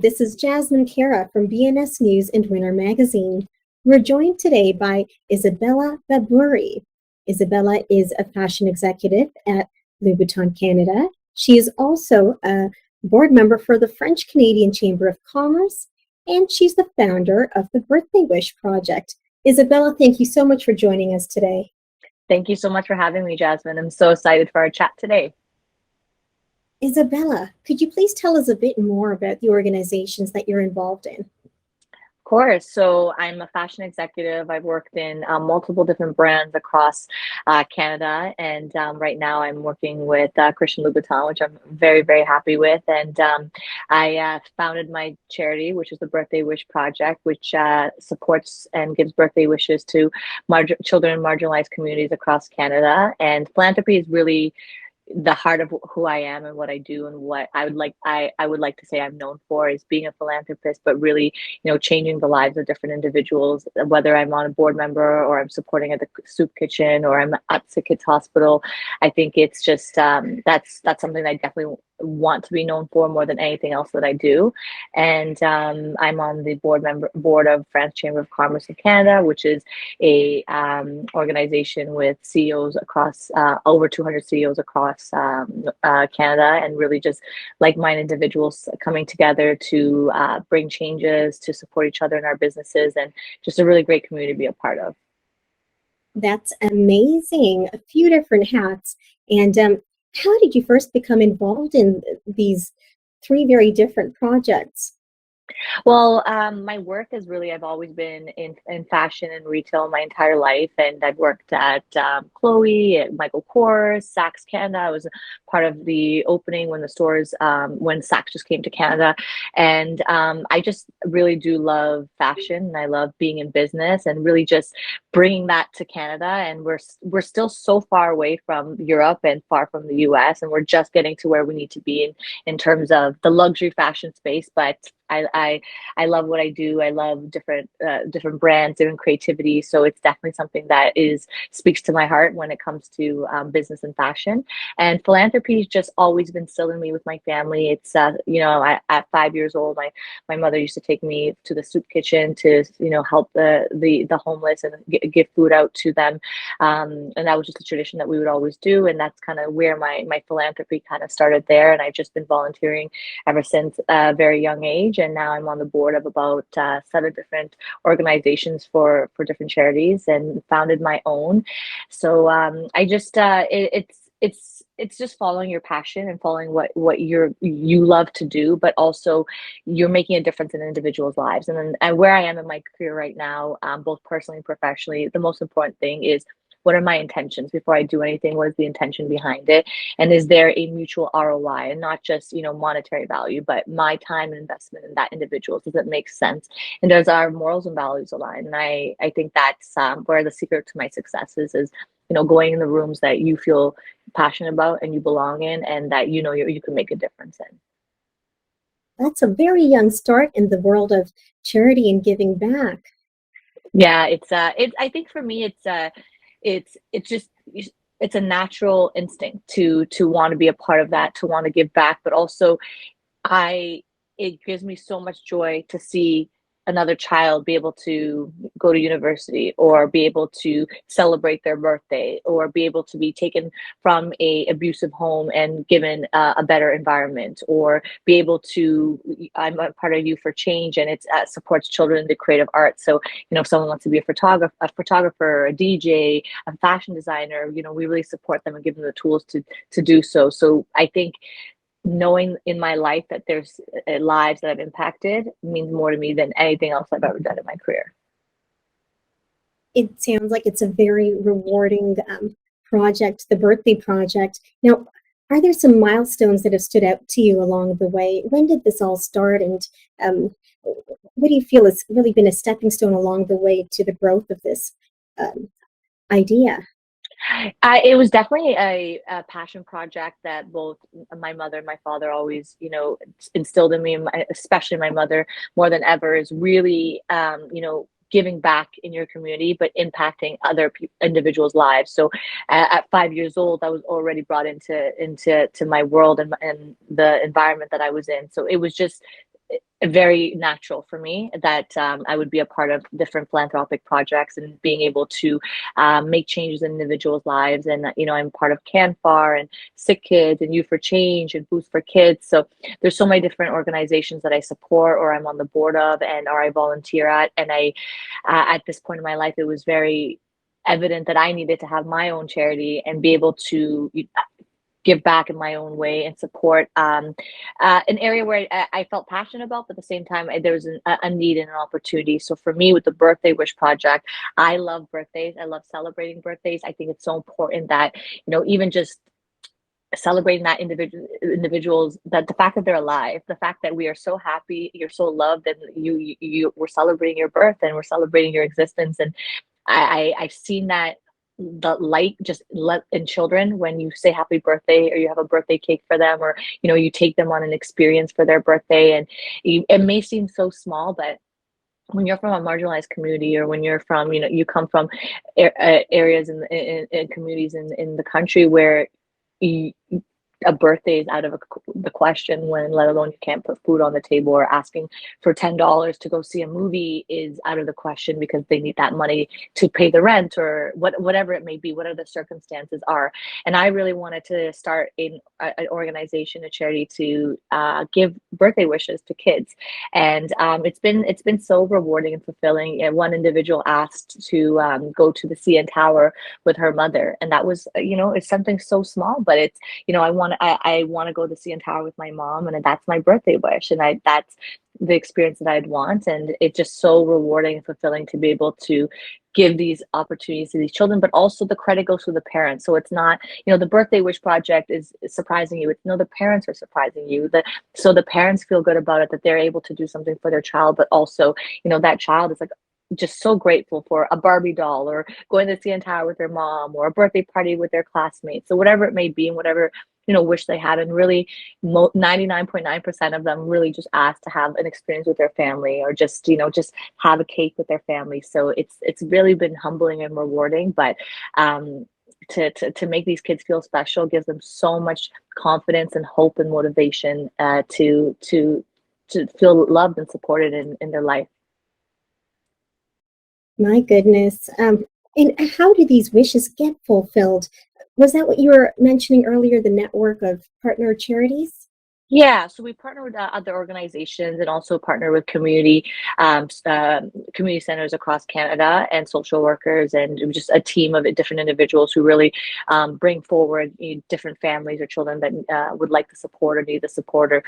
this is Jasmine Kara from BNS News and Winter Magazine. We're joined today by Isabella Baboury. Isabella is a fashion executive at Louboutin Canada. She is also a board member for the French-Canadian Chamber of Commerce, and she's the founder of the Birthday Wish Project. Isabella, thank you so much for joining us today. Thank you so much for having me, Jasmine. I'm so excited for our chat today. Isabella, could you please tell us a bit more about the organizations that you're involved in? Of course. So I'm a fashion executive. I've worked in multiple different brands across Canada. And right now I'm working with Christian Louboutin, which I'm very, very happy with. And I founded my charity, which is the Birthday Wish Project, which supports and gives birthday wishes to children in marginalized communities across Canada. And philanthropy is really the heart of who I am and what I do, and what I would like to say I'm known for is being a philanthropist, but really, changing the lives of different individuals, whether I'm on a board member or I'm supporting at the soup kitchen or I'm at the kids hospital. I think it's just that's something I definitely want to be known for more than anything else that I do. And I'm on the board of French Chamber of Commerce of Canada, which is a organization with CEOs across over 200 CEOs across Canada, and really just like-minded individuals coming together to bring changes, to support each other in our businesses, and just a really great community to be a part of. That's amazing. A few different hats. And how did you first become involved in these three very different projects? Well, my work is really, I've always been in fashion and retail my entire life. And I've worked at Chloe, at Michael Kors, Saks Canada. I was part of the opening when the stores, when Saks just came to Canada. And I just really do love fashion, and I love being in business and really just bringing that to Canada. And we're still so far away from Europe and far from the US, and we're just getting to where we need to be in terms of the luxury fashion space. But I love what I do. I love different brands, different creativity. So it's definitely something that speaks to my heart when it comes to business and fashion. And philanthropy has just always been still in me with my family. It's at 5 years old, my mother used to take me to the soup kitchen to help the homeless and give food out to them. And that was just a tradition that we would always do. And that's kind of where my philanthropy kind of started there. And I've just been volunteering ever since a very young age. And now I'm on the board of about 7 different organizations for different charities, and founded my own. So I just it's just following your passion and following what you love to do, but also you're making a difference in individuals' lives. And where I am in my career right now, both personally and professionally, the most important thing is, what are my intentions before I do anything? What is the intention behind it? And is there a mutual ROI, and not just, monetary value, but my time and investment in that individual? Does it make sense? And does our morals and values align? And I think that's where the secret to my success is, going in the rooms that you feel passionate about and you belong in, and that, you can make a difference in. That's a very young start in the world of charity and giving back. Yeah, I think for me, it's a natural instinct to want to be a part of that, to want to give back, but also it gives me so much joy to see another child be able to go to university, or be able to celebrate their birthday, or be able to be taken from a abusive home and given a better environment, or be able to, I'm a part of Youth for Change, and it supports children in the creative arts. So, if someone wants to be a photographer, a DJ, a fashion designer, we really support them and give them the tools to do so. So I think knowing in my life that there's lives that I've impacted means more to me than anything else I've ever done in my career. It sounds like it's a very rewarding project, the Birthday Project. Now, are there some milestones that have stood out to you along the way? When did this all start, and what do you feel has really been a stepping stone along the way to the growth of this idea? It was definitely a passion project that both my mother and my father always, instilled in me, and especially my mother more than ever, is really, giving back in your community, but impacting other individuals' lives. So at 5 years old, I was already brought into my world and the environment that I was in. So it was just very natural for me that I would be a part of different philanthropic projects and being able to make changes in individuals' lives. And, I'm part of CanFAR and Sick Kids and Youth for Change and Boost for Kids. So there's so many different organizations that I support or I'm on the board of or I volunteer at. And at this point in my life, it was very evident that I needed to have my own charity and be able to give back in my own way and support an area where I felt passionate about, but at the same time, there was a need and an opportunity. So for me, with the Birthday Wish Project, I love birthdays. I love celebrating birthdays. I think it's so important that, even just celebrating that individuals, that the fact that they're alive, the fact that we are so happy, you're so loved, and we're celebrating your birth and we're celebrating your existence. And I've seen that the light just let in children when you say happy birthday or you have a birthday cake for them, or you take them on an experience for their birthday. And it may seem so small, but when you're from a marginalized community, or when you're from, you come from areas in communities in the country where you, a birthday is out of the question, when let alone you can't put food on the table, or asking for $10 to go see a movie is out of the question because they need that money to pay the rent, or whatever it may be, whatever the circumstances are. And I really wanted to start an organization, a charity, to give birthday wishes to kids. And it's been so rewarding and fulfilling. And one individual asked to go to the CN Tower with her mother, and that was it's something so small, but it's I want to go to CN Tower with my mom, and that's my birthday wish, and that's the experience that I'd want. And it's just so rewarding and fulfilling to be able to give these opportunities to these children, but also the credit goes to the parents. So it's not, the Birthday Wish Project is surprising you. It's the parents are surprising you. So the parents feel good about it, that they're able to do something for their child, but also, that child is like just so grateful for a Barbie doll, or going to the CN Tower with their mom, or a birthday party with their classmates. So whatever it may be, and whatever wish they had. And really 99.9% of them really just asked to have an experience with their family, or just just have a cake with their family. So it's really been humbling and rewarding. But to make these kids feel special gives them so much confidence and hope and motivation to feel loved and supported in their life. My goodness. And how do these wishes get fulfilled? Was that what you were mentioning earlier, the network of partner charities? Yeah, so we partner with other organizations, and also partner with community centers across Canada, and social workers, and just a team of different individuals who really bring forward different families or children that would like the support or need the support, or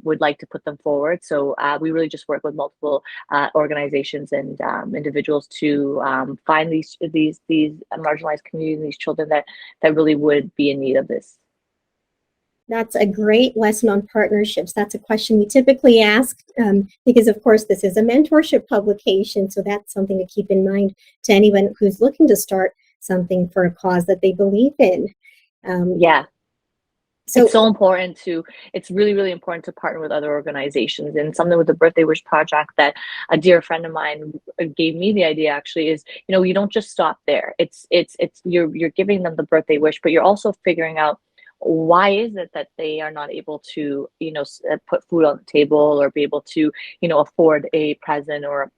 would like to put them forward. So we really just work with multiple organizations and individuals to find these marginalized communities, these children that really would be in need of this. That's a great lesson on partnerships. That's a question we typically ask because, of course, this is a mentorship publication. So that's something to keep in mind to anyone who's looking to start something for a cause that they believe in. Yeah. So it's so important it's really, really important to partner with other organizations. And something with the Birthday Wish Project that a dear friend of mine gave me the idea actually is, you don't just stop there. It's you're giving them the birthday wish, but you're also figuring out why is it that they are not able to, put food on the table, or be able to, afford a present or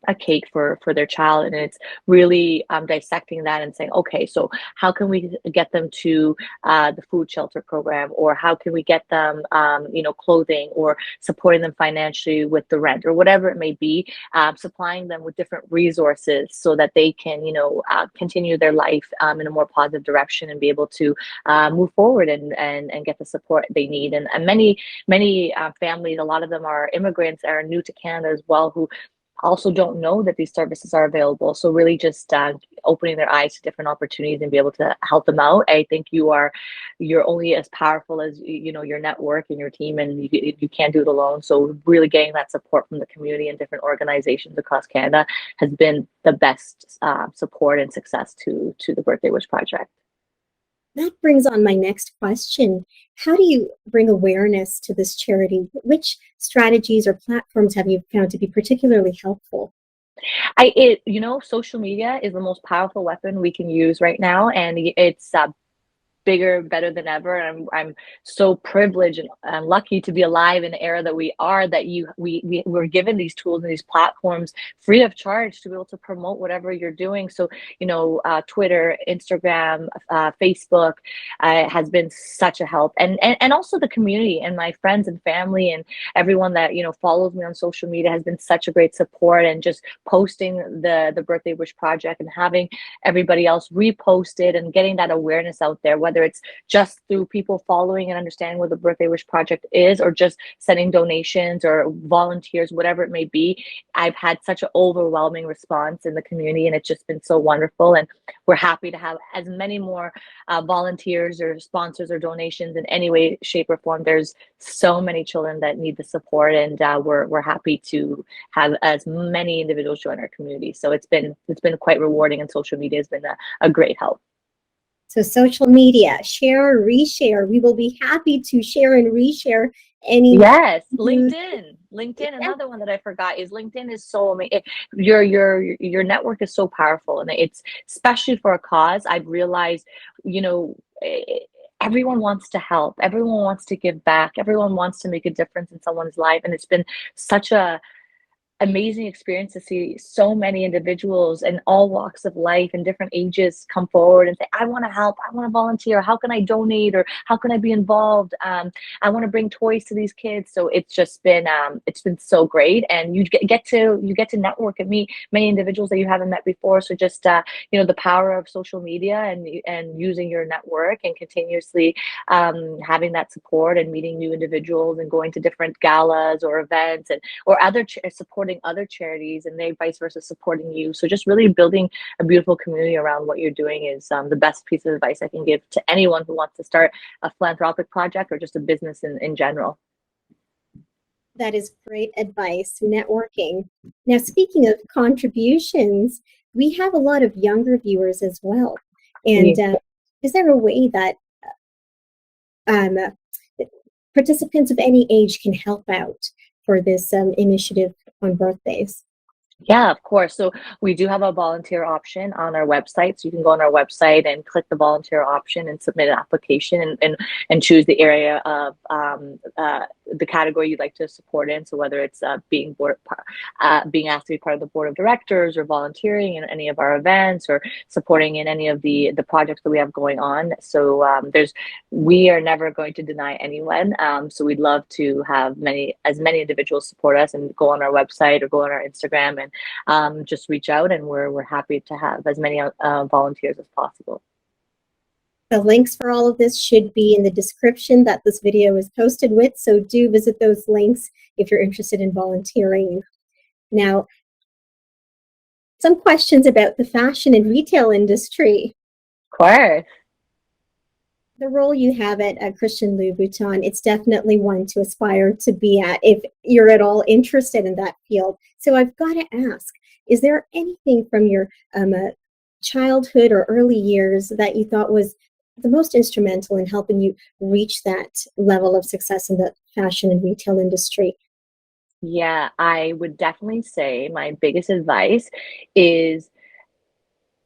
a cake for their child. And it's really dissecting that and saying, okay, so how can we get them to the food shelter program, or how can we get them clothing, or supporting them financially with the rent, or whatever it may be, supplying them with different resources so that they can continue their life in a more positive direction, and be able to move forward and get the support they need. And many families, a lot of them are immigrants, are new to Canada as well, who also don't know that these services are available. So really just opening their eyes to different opportunities and be able to help them out. I think you're only as powerful as your network and your team, and you can't do it alone. So really getting that support from the community and different organizations across Canada has been the best support and success to the Birthday Wish Project. That brings on my next question. How do you bring awareness to this charity? Which strategies or platforms have you found to be particularly helpful? Social media is the most powerful weapon we can use right now, and it's bigger, better than ever. And I'm so privileged and lucky to be alive in the era that we are, that we're given these tools and these platforms free of charge to be able to promote whatever you're doing. So, Twitter, Instagram, Facebook has been such a help. And also the community and my friends and family and everyone that, follows me on social media has been such a great support, and just posting the Birthday Wish Project and having everybody else repost it and getting that awareness out there, whether it's just through people following and understanding what the Birthday Wish Project is, or just sending donations or volunteers, whatever it may be. I've had such an overwhelming response in the community, and it's just been so wonderful. And we're happy to have as many more volunteers or sponsors or donations in any way, shape, or form. There's so many children that need the support, and we're happy to have as many individuals join our community. So it's been quite rewarding, and social media has been a great help. So social media, share, reshare. We will be happy to share and reshare any. Yes, LinkedIn, another one that I forgot is LinkedIn is so amazing. Your network is so powerful, and it's especially for a cause. I've realized, everyone wants to help, everyone wants to give back, everyone wants to make a difference in someone's life, and it's been such a amazing experience to see so many individuals in all walks of life and different ages come forward and say, I want to help, I want to volunteer, how can I donate, or how can I be involved? I want to bring toys to these kids. So it's just been so great, and you get to network and meet many individuals that you haven't met before. So just the power of social media and using your network and continuously having that support and meeting new individuals and going to different galas or events or other supporting other charities, and they vice versa supporting you. So just really building a beautiful community around what you're doing is the best piece of advice I can give to anyone who wants to start a philanthropic project or just a business in general. That is great advice, networking. Now, speaking of contributions, we have a lot of younger viewers as well. And is there a way that participants of any age can help out for this initiative on birthdays? Yeah, of course. So we do have a volunteer option on our website. So you can go on our website and click the volunteer option and submit an application and choose the area of the category you'd like to support in. So whether it's being asked to be part of the board of directors, or volunteering in any of our events, or supporting in any of the projects that we have going on. So we are never going to deny anyone. So we'd love to have as many individuals support us and go on our website or go on our Instagram and just reach out, and we're happy to have as many volunteers as possible. The links for all of this should be in the description that this video is posted with, so do visit those links if you're interested in volunteering. Now, some questions about the fashion and retail industry. Of course. The role you have at Christian Louboutin, it's definitely one to aspire to be at if you're at all interested in that field. So I've got to ask, is there anything from your childhood or early years that you thought was the most instrumental in helping you reach that level of success in the fashion and retail industry? Yeah, I would definitely say my biggest advice is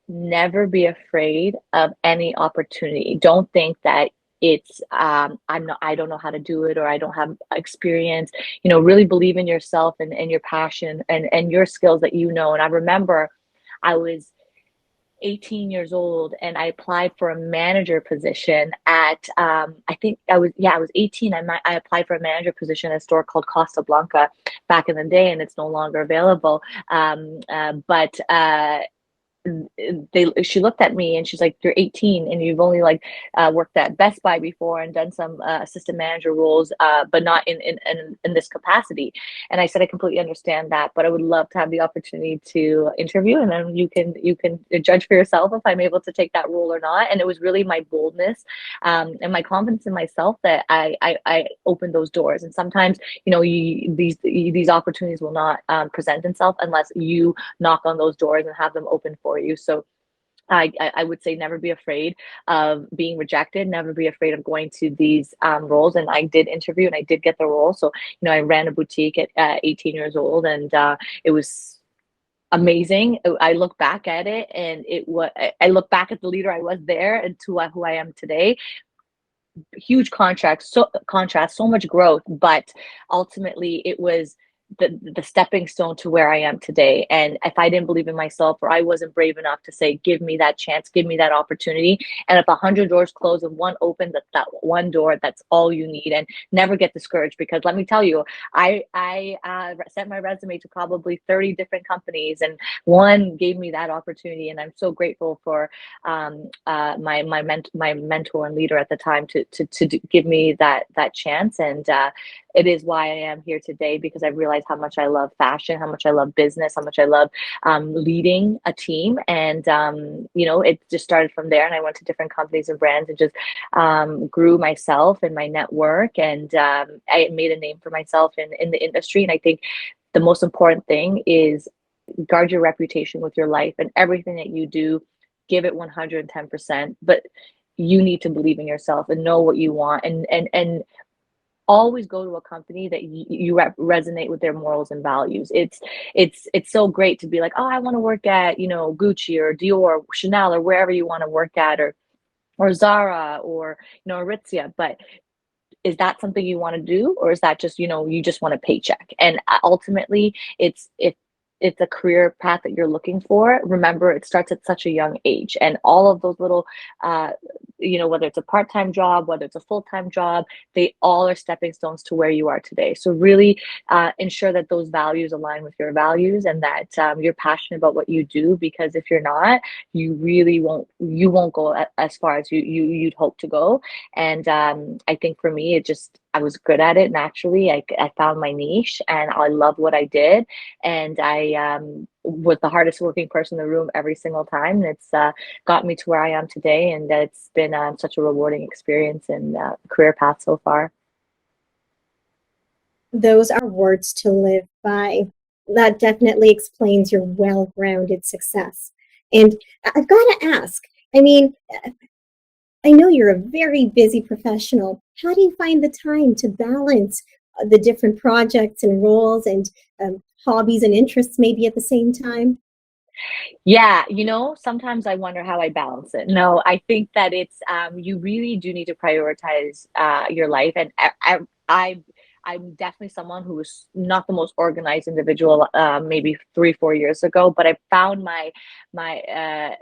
never be afraid of any opportunity. Don't think that it's I don't know how to do it, or I don't have experience. Really believe in yourself and your passion and your skills that And I remember I was 18 years old and I applied for a manager position at I was 18. I applied for a manager position at a store called Costa Blanca back in the day, and it's no longer available. But she looked at me and she's like, you're 18 and you've only worked at Best Buy before and done some assistant manager roles, but not in this capacity. And I said, I completely understand that, but I would love to have the opportunity to interview, and then you can judge for yourself if I'm able to take that role or not. And it was really my boldness and my confidence in myself that I opened those doors. And sometimes these opportunities will not present themselves unless you knock on those doors and have them open for you. So I would say never be afraid of being rejected, never be afraid of going to these roles. And I did interview and I did get the role. So, I ran a boutique at 18 years old, and it was amazing. I look back at it, and I look back at the leader I was there and to who I am today. Huge contrast, so much growth, but ultimately it was the stepping stone to where I am today. And if I didn't believe in myself, or I wasn't brave enough to say, give me that chance, give me that opportunity, and if 100 doors close and one opens, that's that one door, that's all you need. And never get discouraged, because let me tell you, I sent my resume to probably 30 different companies, and one gave me that opportunity. And I'm so grateful for my mentor and leader at the time to give me that chance. And it is why I am here today, because I realized how much I love fashion, how much I love business, how much I love leading a team. And it just started from there. And I went to different companies and brands and just grew myself and my network. And I made a name for myself in the industry. And I think the most important thing is guard your reputation with your life, and everything that you do, give it 110%. But you need to believe in yourself and know what you want, and always go to a company that you resonate with their morals and values. It's so great to be like, oh, I want to work at Gucci or Dior or Chanel or wherever you want to work at, or Zara, or Aritzia, but is that something you want to do, or is that just you just want a paycheck? And ultimately, if it's a career path that you're looking for, remember, it starts at such a young age, and all of those little whether it's a part-time job, whether it's a full-time job, they all are stepping stones to where you are today. So really ensure that those values align with your values, and that you're passionate about what you do, because if you're not, you won't go as far as you'd hope to go. And I think for me, I was good at it naturally. I found my niche, and I love what I did. And I was the hardest working person in the room every single time. And it's got me to where I am today. And it's been such a rewarding experience and career path so far. Those are words to live by. That definitely explains your well-rounded success. And I've got to ask, I mean, I know you're a very busy professional. How do you find the time to balance the different projects and roles and hobbies and interests maybe at the same time? Yeah, sometimes I wonder how I balance it. No, I think that it's you really do need to prioritize your life. And I I'm definitely someone who was not the most organized individual maybe 3 4 years ago, but I found my the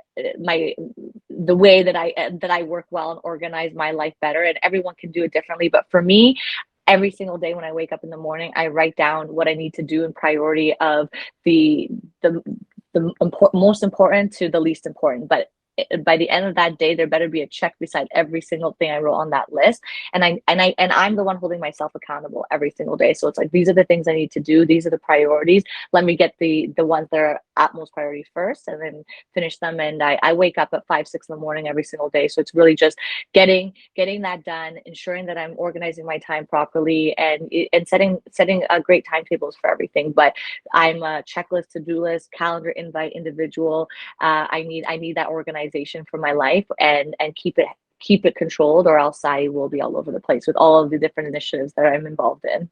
way that I work well and organize my life better. And everyone can do it differently, but for me, every single day when I wake up in the morning, I write down what I need to do in priority of the the most important to the least important. But by the end of that day, there better be a check beside every single thing I wrote on that list. And I'm the one holding myself accountable every single day. So it's like, these are the things I need to do. These are the priorities. Let me get the ones that are at most priority first, and then finish them. And I wake up at 5 6 in the morning every single day. So it's really just getting that done, ensuring that I'm organizing my time properly, and setting great timetables for everything. But I'm a checklist, to-do list, calendar invite individual. I need that organization for my life, and keep it controlled, or else I will be all over the place with all of the different initiatives that I'm involved in.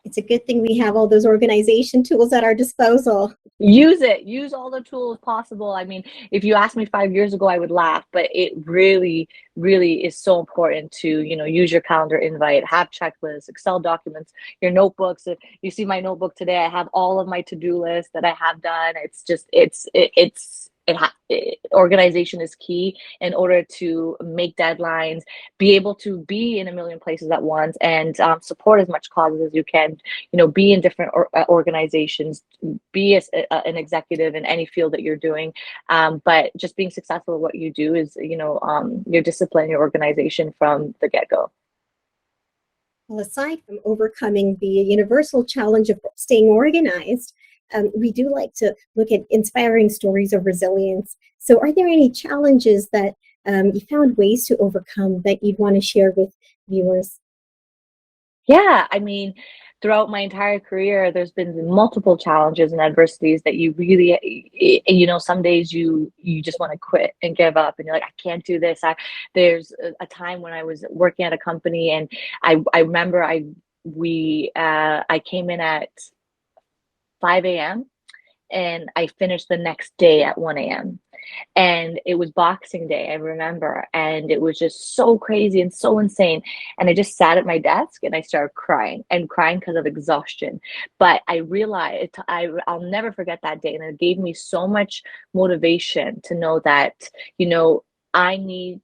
It's a good thing we have all those organization tools at our disposal. Use all the tools possible. I mean, if you asked me 5 years ago, I would laugh, but it really, really is so important to use your calendar invite, have checklists, Excel documents, your notebooks. If you see my notebook today, I have all of my to-do lists that I have done. It's just organization is key in order to make deadlines, be able to be in a million places at once, and support as much causes as you can. Be in different organizations, be an executive in any field that you're doing. But just being successful at what you do is, your discipline, your organization from the get-go. Well, aside from overcoming the universal challenge of staying organized, we do like to look at inspiring stories of resilience. So are there any challenges that you found ways to overcome that you'd want to share with viewers? Yeah, I mean, throughout my entire career, there's been multiple challenges and adversities that you really, some days you just want to quit and give up, and you're like, I can't do this. There's a time when I was working at a company, and I remember I came in at 5 a.m. and I finished the next day at 1 a.m. And it was Boxing Day, I remember, and it was just so crazy and so insane. And I just sat at my desk and I started crying and crying because of exhaustion. But I realized I'll never forget that day, and it gave me so much motivation to know that, you know, I need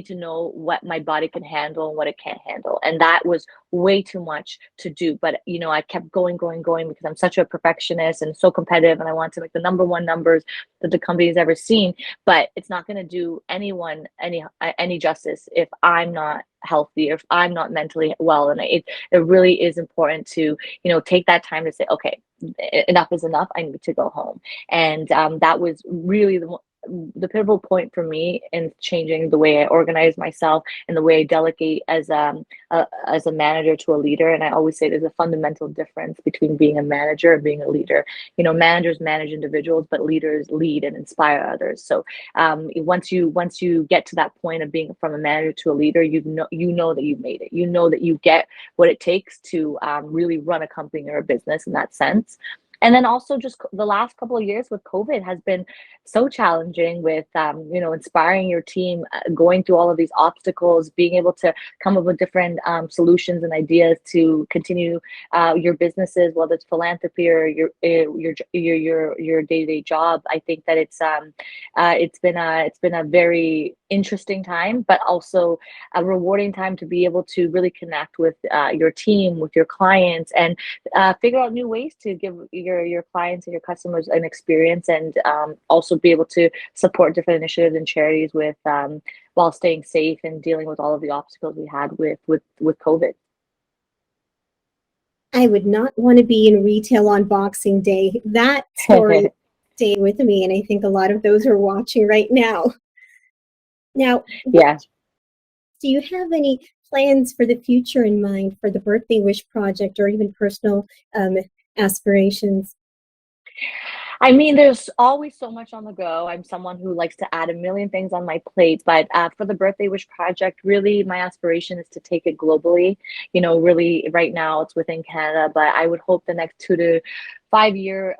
to know what my body can handle and what it can't handle. And that was way too much to do. But I kept going, going, going because I'm such a perfectionist and so competitive, and I want to make the number one numbers that the company has ever seen. But it's not going to do anyone any justice if I'm not healthy or if I'm not mentally well. And it really is important to take that time to say, okay, enough is enough. I need to go home. And that was really the pivotal point for me in changing the way I organize myself and the way I delegate as a manager to a leader. And I always say there's a fundamental difference between being a manager and being a leader. Managers manage individuals, but leaders lead and inspire others. So once you get to that point of being from a manager to a leader, you know that you've made it. You know that you get what it takes to really run a company or a business in that sense. And then also just the last couple of years with COVID has been so challenging with, inspiring your team, going through all of these obstacles, being able to come up with different solutions and ideas to continue your businesses, whether it's philanthropy or your day-to-day job. I think that it's been a very interesting time, but also a rewarding time to be able to really connect with your team, with your clients, and figure out new ways to give your clients and your customers an experience, and also be able to support different initiatives and charities with while staying safe and dealing with all of the obstacles we had with COVID. I would not want to be in retail on Boxing Day. That story stayed with me, and I think a lot of those are watching right now. Now, Yeah. do you have any plans for the future in mind for the Birthday Wish Project, or even personal aspirations? I mean, there's always so much on the go. I'm someone who likes to add a million things on my plate, but for the Birthday Wish Project, really my aspiration is to take it globally. Really right now it's within Canada, but I would hope the next 2 to 5 year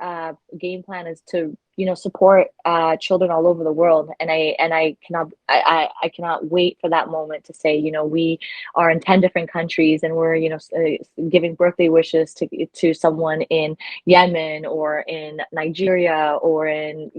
game plan is to support children all over the world. And I cannot wait for that moment to say, we are in 10 different countries, and we're giving birthday wishes to someone in Yemen or in Nigeria or in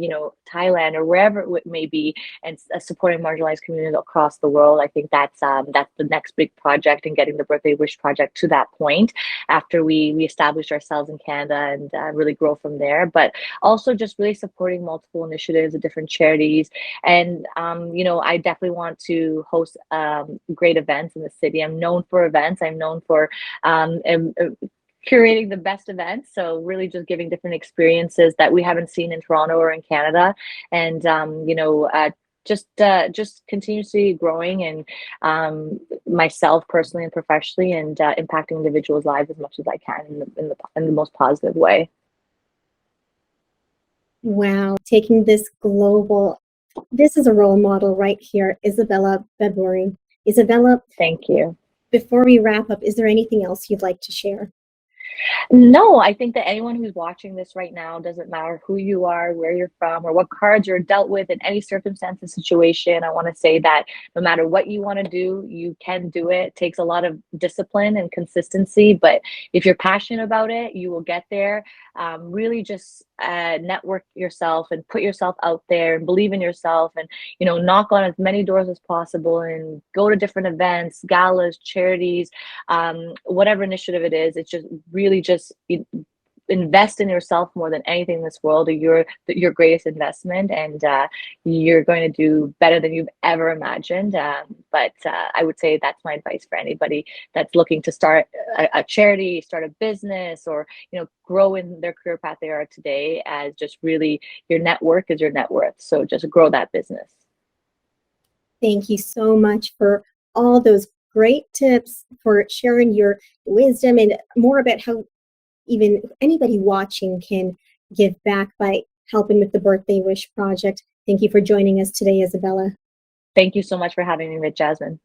Thailand or wherever it may be, and supporting marginalized communities across the world. I think that's the next big project, and getting the Birthday Wish Project to that point after we establish ourselves in Canada and really grow from there. But also just really supporting multiple initiatives of different charities. And I definitely want to host great events in the city. I'm known for events. I'm known for curating the best events. So really just giving different experiences that we haven't seen in Toronto or in Canada. And just continuously growing, and myself personally and professionally, and impacting individuals' lives as much as I can in the most positive way. Wow, taking this global, this is a role model right here, Isabella Baboury. Isabella, Thank you. before we wrap up, is there anything else you'd like to share? No, I think that anyone who's watching this right now, doesn't matter who you are, where you're from, or what cards you're dealt with in any circumstance and situation, I want to say that no matter what you want to do, you can do it. It takes a lot of discipline and consistency, but if you're passionate about it, you will get there. Really just network yourself and put yourself out there and believe in yourself, and knock on as many doors as possible, and go to different events, galas, charities, whatever initiative it is. It's just really just invest in yourself more than anything in this world, or your greatest investment, and you're going to do better than you've ever imagined. But I would say that's my advice for anybody that's looking to start a charity, start a business, or grow in their career path they are today. As just really, your network is your net worth, so just grow that business. Thank you so much for all those great tips, for sharing your wisdom, and more about how even anybody watching can give back by helping with the Birthday Wish Project. Thank you for joining us today, Isabella. Thank you so much for having me with Jasmine.